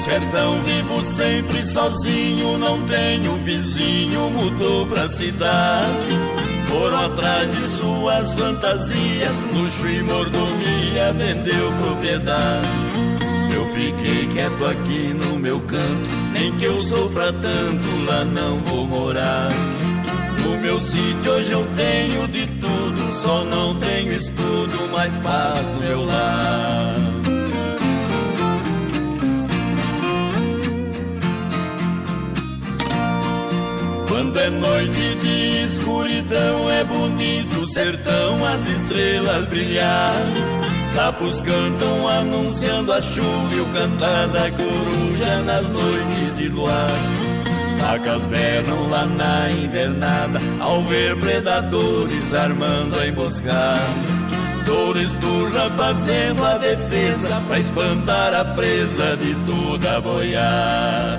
sertão vivo sempre sozinho, não tenho vizinho, mudou pra cidade. Foram atrás de suas fantasias, luxo e mordomia, vendeu propriedade. Eu fiquei quieto aqui no meu canto, nem que eu sofra tanto, lá não vou morar. No meu sítio hoje eu tenho de tudo, só não tenho estudo, mas paz no meu lar. Quando é noite de escuridão é bonito o sertão, as estrelas brilhar. Sapos cantam anunciando a chuva e o cantar da coruja nas noites de luar. Vacas berram lá na invernada ao ver predadores armando a emboscada. Touro esturra fazendo a defesa pra espantar a presa de toda a boiada.